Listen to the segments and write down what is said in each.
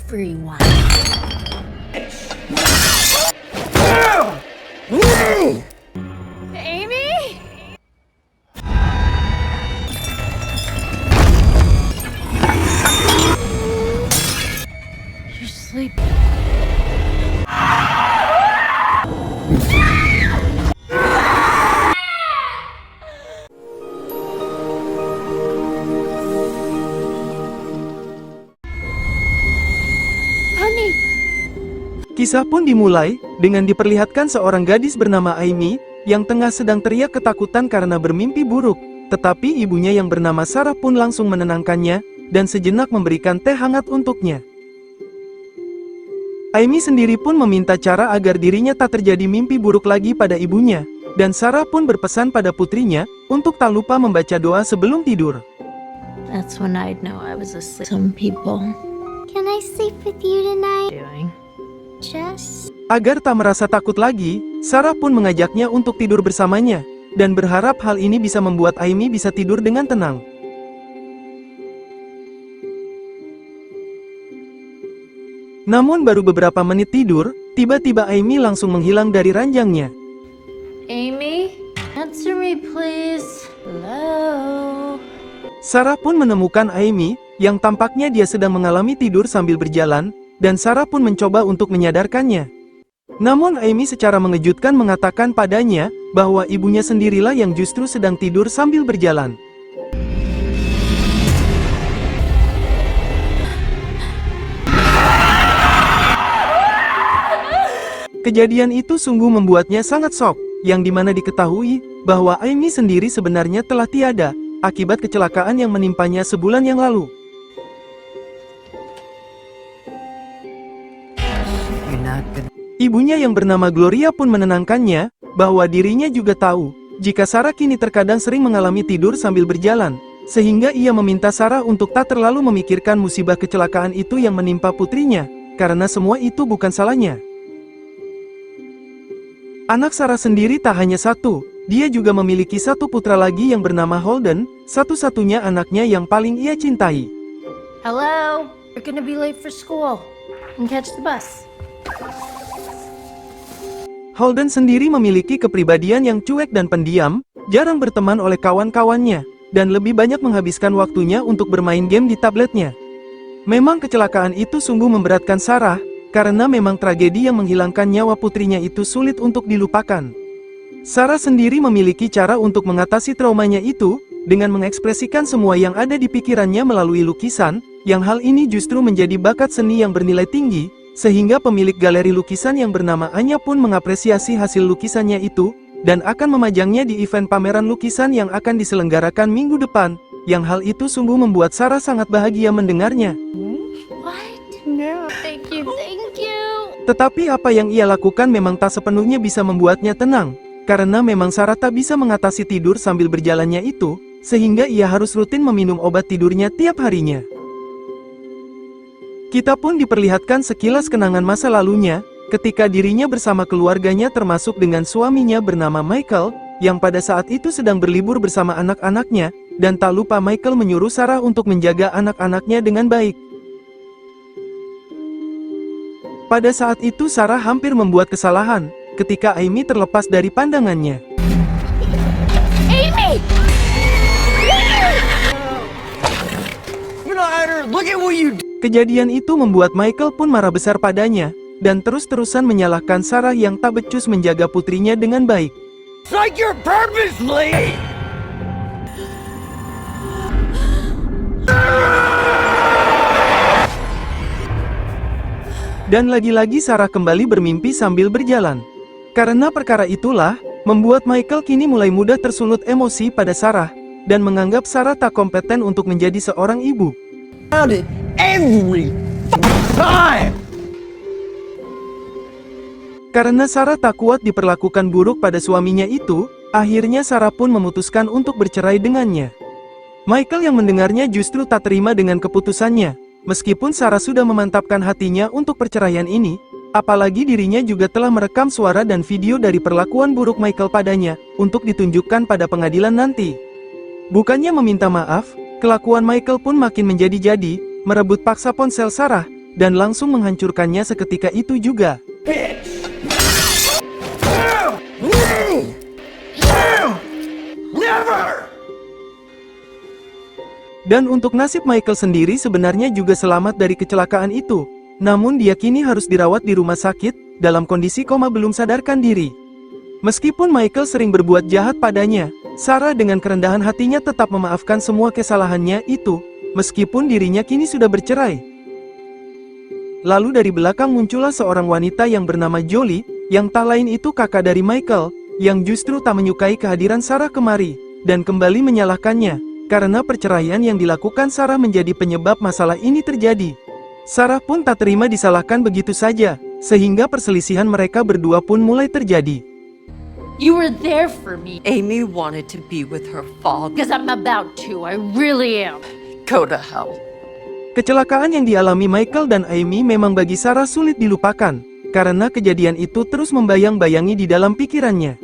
everyone. Amy? You're sleeping. Honey. Kisah pun dimulai dengan diperlihatkan seorang gadis bernama Amy yang tengah sedang teriak ketakutan karena bermimpi buruk. Tetapi ibunya yang bernama Sarah pun langsung menenangkannya dan sejenak memberikan teh hangat untuknya. Amy sendiri pun meminta cara agar dirinya tak terjadi mimpi buruk lagi pada ibunya, dan Sarah pun berpesan pada putrinya untuk tak lupa membaca doa sebelum tidur. That's when I'd know I was asleep. Some people Can I sleep with you tonight? doing. Just Agar tak merasa takut lagi, Sarah pun mengajaknya untuk tidur bersamanya, dan berharap hal ini bisa membuat Amy bisa tidur dengan tenang. Namun baru beberapa menit tidur, tiba-tiba Amy langsung menghilang dari ranjangnya. Amy, answer me please. Hello. Sarah pun menemukan Amy, yang tampaknya dia sedang mengalami tidur sambil berjalan, dan Sarah pun mencoba untuk menyadarkannya. Namun Amy secara mengejutkan mengatakan padanya, bahwa ibunya sendirilah yang justru sedang tidur sambil berjalan. Kejadian itu sungguh membuatnya sangat shock, yang dimana diketahui, bahwa Amy sendiri sebenarnya telah tiada, akibat kecelakaan yang menimpanya sebulan yang lalu. Ibunya yang bernama Gloria pun menenangkannya, bahwa dirinya juga tahu, jika Sarah kini terkadang sering mengalami tidur sambil berjalan, sehingga ia meminta Sarah untuk tak terlalu memikirkan musibah kecelakaan itu yang menimpa putrinya, karena semua itu bukan salahnya. Anak Sarah sendiri tak hanya satu, dia juga memiliki satu putra lagi yang bernama Holden, satu-satunya anaknya yang paling ia cintai. Hello. You're gonna be late for school. And catch the bus. Holden sendiri memiliki kepribadian yang cuek dan pendiam, jarang berteman oleh kawan-kawannya, dan lebih banyak menghabiskan waktunya untuk bermain game di tabletnya. Memang kecelakaan itu sungguh memberatkan Sarah, karena memang tragedi yang menghilangkan nyawa putrinya itu sulit untuk dilupakan. Sarah sendiri memiliki cara untuk mengatasi traumanya itu, dengan mengekspresikan semua yang ada di pikirannya melalui lukisan, yang hal ini justru menjadi bakat seni yang bernilai tinggi, sehingga pemilik galeri lukisan yang bernama Anya pun mengapresiasi hasil lukisannya itu, dan akan memajangnya di event pameran lukisan yang akan diselenggarakan minggu depan, yang hal itu sungguh membuat Sarah sangat bahagia mendengarnya. What? No. Thank you. Thank you. Tetapi apa yang ia lakukan memang tak sepenuhnya bisa membuatnya tenang, karena memang Sarah tak bisa mengatasi tidur sambil berjalannya itu, sehingga ia harus rutin meminum obat tidurnya tiap harinya. Kita pun diperlihatkan sekilas kenangan masa lalunya, ketika dirinya bersama keluarganya termasuk dengan suaminya bernama Michael, yang pada saat itu sedang berlibur bersama anak-anaknya, dan tak lupa Michael menyuruh Sarah untuk menjaga anak-anaknya dengan baik. Pada saat itu Sarah hampir membuat kesalahan, ketika Amy terlepas dari pandangannya. Amy! Kejadian itu membuat Michael pun marah besar padanya, dan terus-terusan menyalahkan Sarah yang tak becus menjaga putrinya dengan baik. Dan lagi-lagi Sarah kembali bermimpi sambil berjalan. Karena perkara itulah, membuat Michael kini mulai mudah tersulut emosi pada Sarah, dan menganggap Sarah tak kompeten untuk menjadi seorang ibu. Karena Sarah tak kuat diperlakukan buruk pada suaminya itu, akhirnya Sarah pun memutuskan untuk bercerai dengannya. Michael yang mendengarnya justru tak terima dengan keputusannya, meskipun Sarah sudah memantapkan hatinya untuk perceraian ini, apalagi dirinya juga telah merekam suara dan video dari perlakuan buruk Michael padanya, untuk ditunjukkan pada pengadilan nanti. Bukannya meminta maaf, kelakuan Michael pun makin menjadi-jadi, merebut paksa ponsel Sarah, dan langsung menghancurkannya seketika itu juga. Dan untuk nasib Michael sendiri sebenarnya juga selamat dari kecelakaan itu. Namun dia kini harus dirawat di rumah sakit, dalam kondisi koma belum sadarkan diri. Meskipun Michael sering berbuat jahat padanya, Sarah dengan kerendahan hatinya tetap memaafkan semua kesalahannya itu, meskipun dirinya kini sudah bercerai. Lalu dari belakang muncullah seorang wanita yang bernama Jolie, yang tak lain itu kakak dari Michael, yang justru tak menyukai kehadiran Sarah kemari, dan kembali menyalahkannya, karena perceraian yang dilakukan Sarah menjadi penyebab masalah ini terjadi. Sarah pun tak terima disalahkan begitu saja, sehingga perselisihan mereka berdua pun mulai terjadi. You were there for me. Amy wanted to be with her father. Because I'm about to. I really am. Go to hell. Kecelakaan yang dialami Michael dan Amy memang bagi Sarah sulit dilupakan, karena kejadian itu terus membayang-bayangi di dalam pikirannya.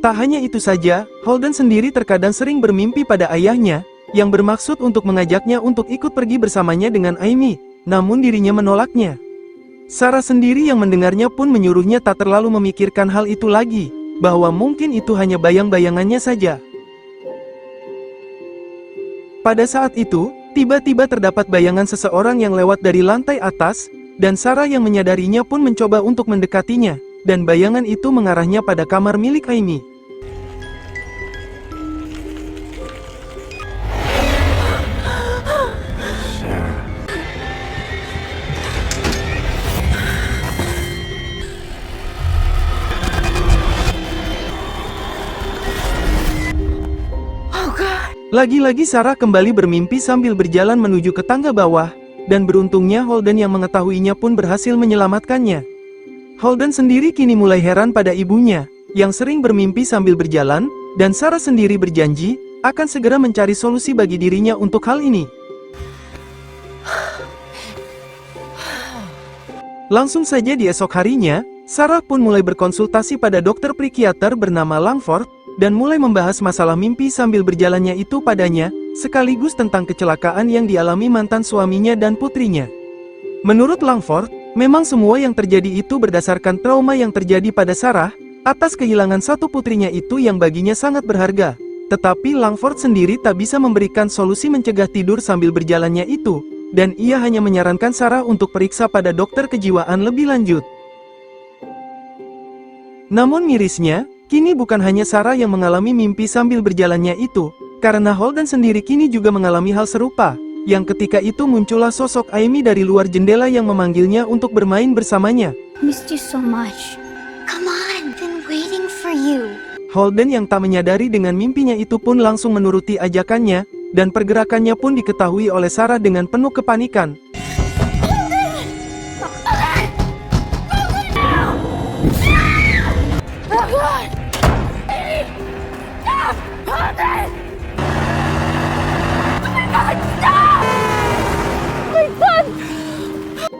Tak hanya itu saja, Holden sendiri terkadang sering bermimpi pada ayahnya, yang bermaksud untuk mengajaknya untuk ikut pergi bersamanya dengan Amy, namun dirinya menolaknya. Sarah sendiri yang mendengarnya pun menyuruhnya tak terlalu memikirkan hal itu lagi, bahwa mungkin itu hanya bayang-bayangannya saja. Pada saat itu, tiba-tiba terdapat bayangan seseorang yang lewat dari lantai atas, dan Sarah yang menyadarinya pun mencoba untuk mendekatinya, dan bayangan itu mengarahnya pada kamar milik Amy. Lagi-lagi Sarah kembali bermimpi sambil berjalan menuju ke tangga bawah, dan beruntungnya Holden yang mengetahuinya pun berhasil menyelamatkannya. Holden sendiri kini mulai heran pada ibunya, yang sering bermimpi sambil berjalan, dan Sarah sendiri berjanji akan segera mencari solusi bagi dirinya untuk hal ini. Langsung saja di esok harinya, Sarah pun mulai berkonsultasi pada dokter psikiater bernama Langford, dan mulai membahas masalah mimpi sambil berjalannya itu padanya, sekaligus tentang kecelakaan yang dialami mantan suaminya dan putrinya. Menurut Langford, memang semua yang terjadi itu berdasarkan trauma yang terjadi pada Sarah, atas kehilangan satu putrinya itu yang baginya sangat berharga. Tetapi Langford sendiri tak bisa memberikan solusi mencegah tidur sambil berjalannya itu, dan ia hanya menyarankan Sarah untuk periksa pada dokter kejiwaan lebih lanjut. Namun mirisnya, kini bukan hanya Sarah yang mengalami mimpi sambil berjalannya itu, karena Holden sendiri kini juga mengalami hal serupa, yang ketika itu muncullah sosok Amy dari luar jendela yang memanggilnya untuk bermain bersamanya. Missed you so much. Come on, been waiting for you. Holden yang tak menyadari dengan mimpinya itu pun langsung menuruti ajakannya, dan pergerakannya pun diketahui oleh Sarah dengan penuh kepanikan.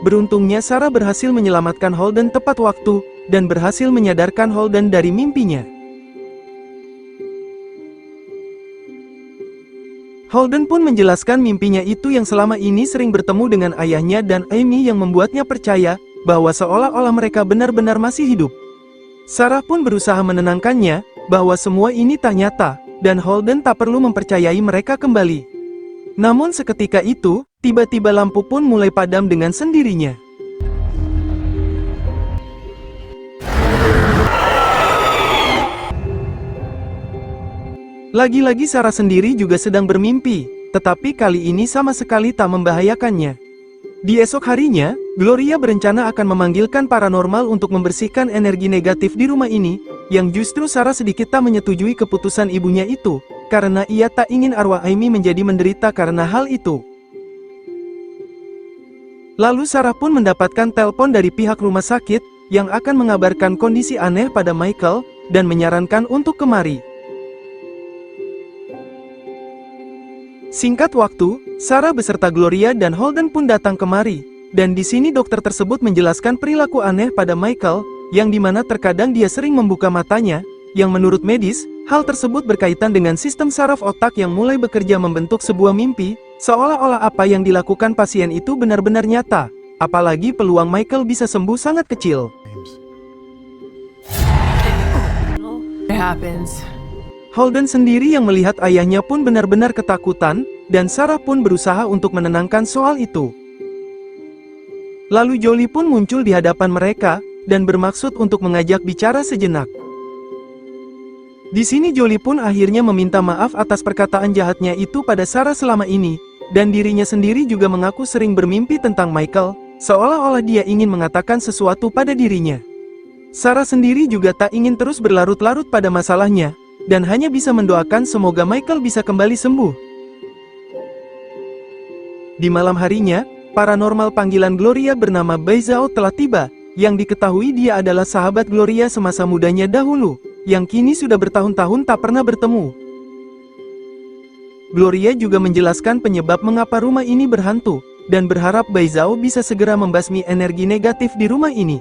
Beruntungnya Sarah berhasil menyelamatkan Holden tepat waktu, dan berhasil menyadarkan Holden dari mimpinya. Holden pun menjelaskan mimpinya itu yang selama ini sering bertemu dengan ayahnya dan Amy yang membuatnya percaya bahwa seolah-olah mereka benar-benar masih hidup. Sarah pun berusaha menenangkannya, bahwa semua ini tak nyata, dan Holden tak perlu mempercayai mereka kembali. Namun seketika itu, tiba-tiba lampu pun mulai padam dengan sendirinya. Lagi-lagi Sarah sendiri juga sedang bermimpi, tetapi kali ini sama sekali tak membahayakannya. Di esok harinya, Gloria berencana akan memanggilkan paranormal untuk membersihkan energi negatif di rumah ini, yang justru Sarah sedikit tak menyetujui keputusan ibunya itu, karena ia tak ingin arwah Amy menjadi menderita karena hal itu. Lalu Sarah pun mendapatkan telepon dari pihak rumah sakit, yang akan mengabarkan kondisi aneh pada Michael, dan menyarankan untuk kemari. Singkat waktu, Sarah beserta Gloria dan Holden pun datang kemari, dan di sini dokter tersebut menjelaskan perilaku aneh pada Michael, yang dimana terkadang dia sering membuka matanya, yang menurut medis, hal tersebut berkaitan dengan sistem saraf otak yang mulai bekerja membentuk sebuah mimpi, seolah-olah apa yang dilakukan pasien itu benar-benar nyata. Apalagi peluang Michael bisa sembuh sangat kecil. It happens. Holden sendiri yang melihat ayahnya pun benar-benar ketakutan, dan Sarah pun berusaha untuk menenangkan soal itu. Lalu Jolie pun muncul di hadapan mereka, dan bermaksud untuk mengajak bicara sejenak. Di sini Jolie pun akhirnya meminta maaf atas perkataan jahatnya itu pada Sarah selama ini, dan dirinya sendiri juga mengaku sering bermimpi tentang Michael, seolah-olah dia ingin mengatakan sesuatu pada dirinya. Sarah sendiri juga tak ingin terus berlarut-larut pada masalahnya, dan hanya bisa mendoakan semoga Michael bisa kembali sembuh. Di malam harinya, paranormal panggilan Gloria bernama Bai Zhao telah tiba, yang diketahui dia adalah sahabat Gloria semasa mudanya dahulu, yang kini sudah bertahun-tahun tak pernah bertemu. Gloria juga menjelaskan penyebab mengapa rumah ini berhantu, dan berharap Bai Zhao bisa segera membasmi energi negatif di rumah ini.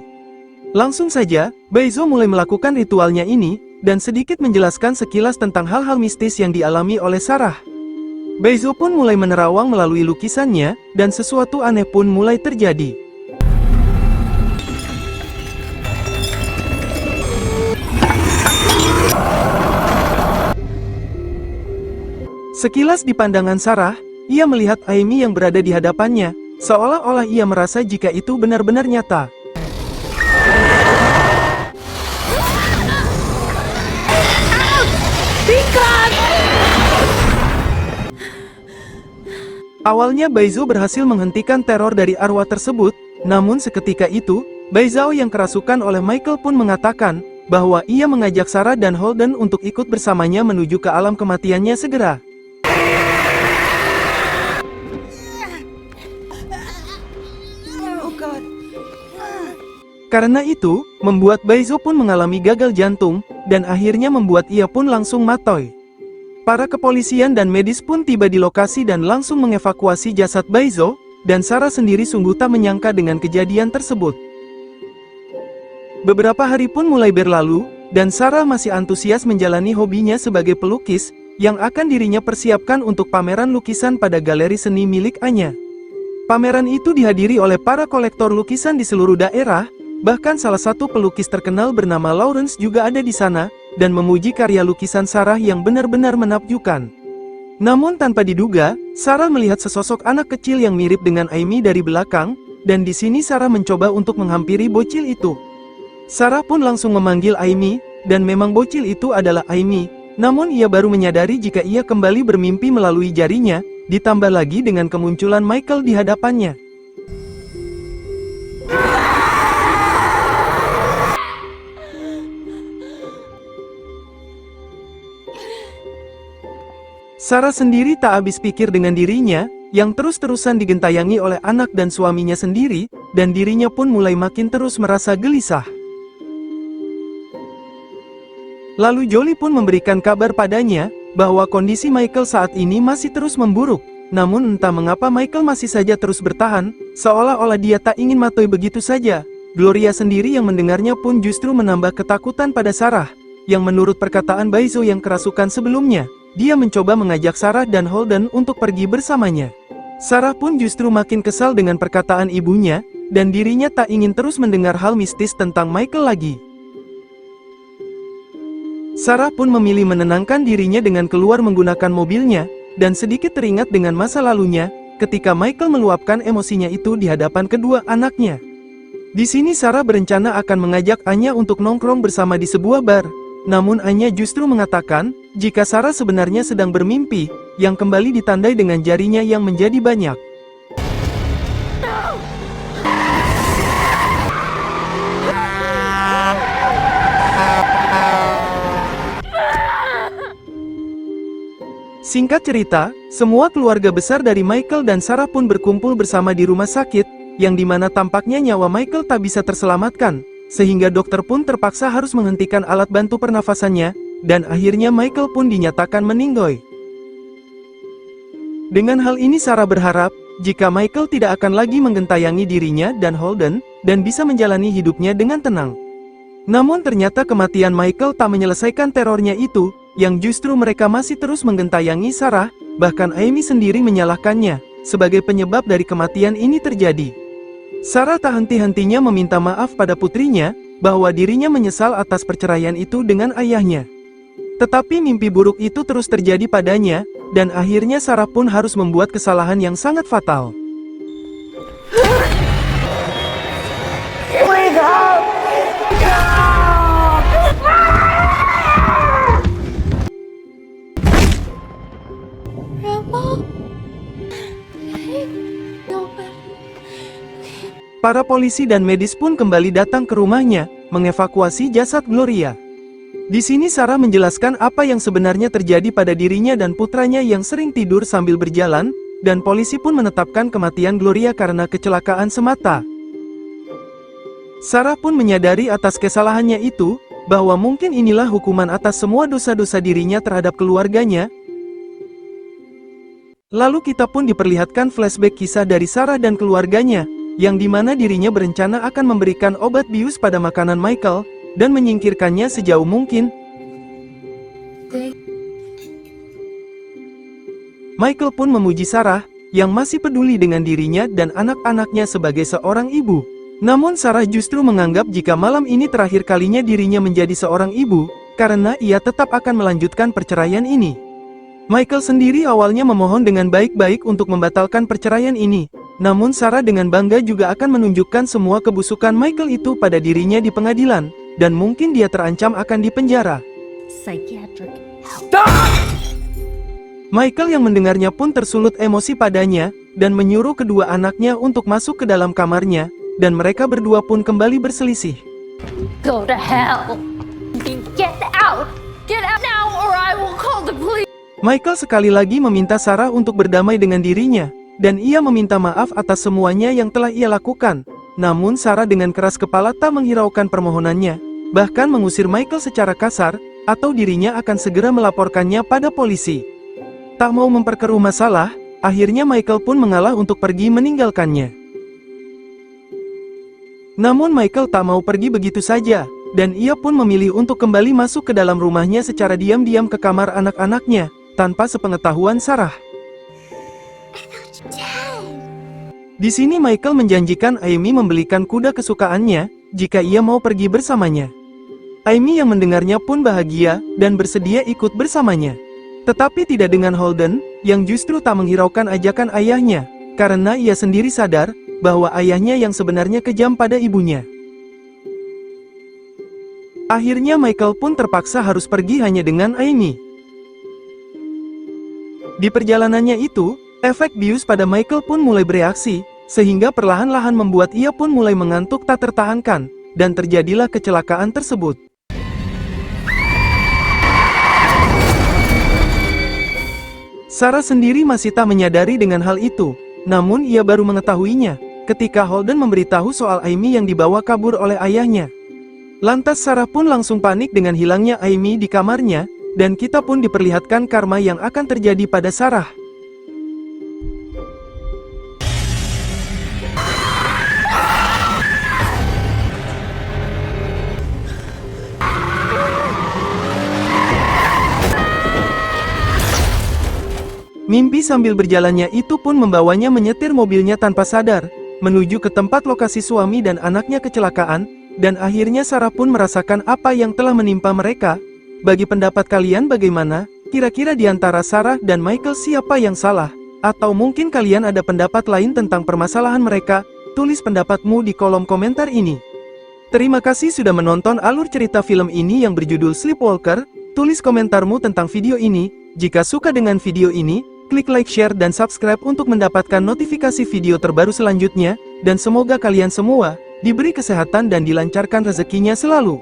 Langsung saja, Bai Zhao mulai melakukan ritualnya ini, dan sedikit menjelaskan sekilas tentang hal-hal mistis yang dialami oleh Sarah. Bai Zhao pun mulai menerawang melalui lukisannya, dan sesuatu aneh pun mulai terjadi. Sekilas di pandangan Sarah, ia melihat Amy yang berada di hadapannya, seolah-olah ia merasa jika itu benar-benar nyata. Awalnya Bai Zhao berhasil menghentikan teror dari arwah tersebut, namun seketika itu, Bai Zhao yang kerasukan oleh Michael pun mengatakan bahwa ia mengajak Sarah dan Holden untuk ikut bersamanya menuju ke alam kematiannya segera. Karena itu, membuat Bai Zhao pun mengalami gagal jantung, dan akhirnya membuat ia pun langsung matoy. Para kepolisian dan medis pun tiba di lokasi dan langsung mengevakuasi jasad Bai Zhao, dan Sarah sendiri sungguh tak menyangka dengan kejadian tersebut. Beberapa hari pun mulai berlalu, dan Sarah masih antusias menjalani hobinya sebagai pelukis, yang akan dirinya persiapkan untuk pameran lukisan pada galeri seni milik Anya. Pameran itu dihadiri oleh para kolektor lukisan di seluruh daerah, bahkan salah satu pelukis terkenal bernama Lawrence juga ada di sana, dan memuji karya lukisan Sarah yang benar-benar menakjubkan. Namun tanpa diduga, Sarah melihat sesosok anak kecil yang mirip dengan Amy dari belakang, dan di sini Sarah mencoba untuk menghampiri bocil itu. Sarah pun langsung memanggil Amy, dan memang bocil itu adalah Amy, namun ia baru menyadari jika ia kembali bermimpi melalui jarinya, ditambah lagi dengan kemunculan Michael di hadapannya. Sarah sendiri tak habis pikir dengan dirinya, yang terus-terusan digentayangi oleh anak dan suaminya sendiri, dan dirinya pun mulai makin terus merasa gelisah. Lalu Jolie pun memberikan kabar padanya, bahwa kondisi Michael saat ini masih terus memburuk, namun entah mengapa Michael masih saja terus bertahan, seolah-olah dia tak ingin matoy begitu saja. Gloria sendiri yang mendengarnya pun justru menambah ketakutan pada Sarah, yang menurut perkataan Bai Zhao yang kerasukan sebelumnya, dia mencoba mengajak Sarah dan Holden untuk pergi bersamanya. Sarah pun justru makin kesal dengan perkataan ibunya, dan dirinya tak ingin terus mendengar hal mistis tentang Michael lagi. Sarah pun memilih menenangkan dirinya dengan keluar menggunakan mobilnya, dan sedikit teringat dengan masa lalunya, ketika Michael meluapkan emosinya itu di hadapan kedua anaknya. Di sini Sarah berencana akan mengajak Anya untuk nongkrong bersama di sebuah bar. Namun Anya justru mengatakan, jika Sarah sebenarnya sedang bermimpi, yang kembali ditandai dengan jarinya yang menjadi banyak. Singkat cerita, semua keluarga besar dari Michael dan Sarah pun berkumpul bersama di rumah sakit, yang dimana tampaknya nyawa Michael tak bisa terselamatkan, sehingga dokter pun terpaksa harus menghentikan alat bantu pernafasannya, dan akhirnya Michael pun dinyatakan meninggoy. Dengan hal ini Sarah berharap, jika Michael tidak akan lagi menggentayangi dirinya dan Holden, dan bisa menjalani hidupnya dengan tenang. Namun ternyata kematian Michael tak menyelesaikan terornya itu, yang justru mereka masih terus menggentayangi Sarah, bahkan Amy sendiri menyalahkannya sebagai penyebab dari kematian ini terjadi. Sarah tak henti-hentinya meminta maaf pada putrinya, bahwa dirinya menyesal atas perceraian itu dengan ayahnya. Tetapi mimpi buruk itu terus terjadi padanya, dan akhirnya Sarah pun harus membuat kesalahan yang sangat fatal. Para polisi dan medis pun kembali datang ke rumahnya, mengevakuasi jasad Gloria. Di sini Sarah menjelaskan apa yang sebenarnya terjadi pada dirinya dan putranya yang sering tidur sambil berjalan, dan polisi pun menetapkan kematian Gloria karena kecelakaan semata. Sarah pun menyadari atas kesalahannya itu, bahwa mungkin inilah hukuman atas semua dosa-dosa dirinya terhadap keluarganya. Lalu kita pun diperlihatkan flashback kisah dari Sarah dan keluarganya, yang dimana dirinya berencana akan memberikan obat bius pada makanan Michael, dan menyingkirkannya sejauh mungkin. Michael pun memuji Sarah, yang masih peduli dengan dirinya dan anak-anaknya sebagai seorang ibu. Namun Sarah justru menganggap jika malam ini terakhir kalinya dirinya menjadi seorang ibu, karena ia tetap akan melanjutkan perceraian ini. Michael sendiri awalnya memohon dengan baik-baik untuk membatalkan perceraian ini. Namun Sarah dengan bangga juga akan menunjukkan semua kebusukan Michael itu pada dirinya di pengadilan, dan mungkin dia terancam akan dipenjara. Psychiatric help. Michael yang mendengarnya pun tersulut emosi padanya, dan menyuruh kedua anaknya untuk masuk ke dalam kamarnya, dan mereka berdua pun kembali berselisih. Go to hell. Get out. Get out now or I will call the police. Michael sekali lagi meminta Sarah untuk berdamai dengan dirinya, dan ia meminta maaf atas semuanya yang telah ia lakukan. Namun Sarah dengan keras kepala tak menghiraukan permohonannya, bahkan mengusir Michael secara kasar, atau dirinya akan segera melaporkannya pada polisi. Tak mau memperkeruh masalah, akhirnya Michael pun mengalah untuk pergi meninggalkannya. Namun Michael tak mau pergi begitu saja, dan ia pun memilih untuk kembali masuk ke dalam rumahnya secara diam-diam ke kamar anak-anaknya, tanpa sepengetahuan Sarah. Di sini Michael menjanjikan Amy membelikan kuda kesukaannya, jika ia mau pergi bersamanya. Amy yang mendengarnya pun bahagia, dan bersedia ikut bersamanya. Tetapi tidak dengan Holden, yang justru tak menghiraukan ajakan ayahnya, karena ia sendiri sadar, bahwa ayahnya yang sebenarnya kejam pada ibunya. Akhirnya Michael pun terpaksa harus pergi hanya dengan Amy. Di perjalanannya itu, efek bius pada Michael pun mulai bereaksi, sehingga perlahan-lahan membuat ia pun mulai mengantuk tak tertahankan, dan terjadilah kecelakaan tersebut. Sarah sendiri masih tak menyadari dengan hal itu, namun ia baru mengetahuinya ketika Holden memberitahu soal Amy yang dibawa kabur oleh ayahnya. Lantas Sarah pun langsung panik dengan hilangnya Amy di kamarnya, dan kita pun diperlihatkan karma yang akan terjadi pada Sarah. Mimpi sambil berjalannya itu pun membawanya menyetir mobilnya tanpa sadar, menuju ke tempat lokasi suami dan anaknya kecelakaan, dan akhirnya Sarah pun merasakan apa yang telah menimpa mereka. Bagi pendapat kalian bagaimana? Kira-kira di antara Sarah dan Michael siapa yang salah? Atau mungkin kalian ada pendapat lain tentang permasalahan mereka? Tulis pendapatmu di kolom komentar ini. Terima kasih sudah menonton alur cerita film ini yang berjudul Sleepwalker. Tulis komentarmu tentang video ini. Jika suka dengan video ini, klik like, share, dan subscribe untuk mendapatkan notifikasi video terbaru selanjutnya, dan semoga kalian semua diberi kesehatan dan dilancarkan rezekinya selalu.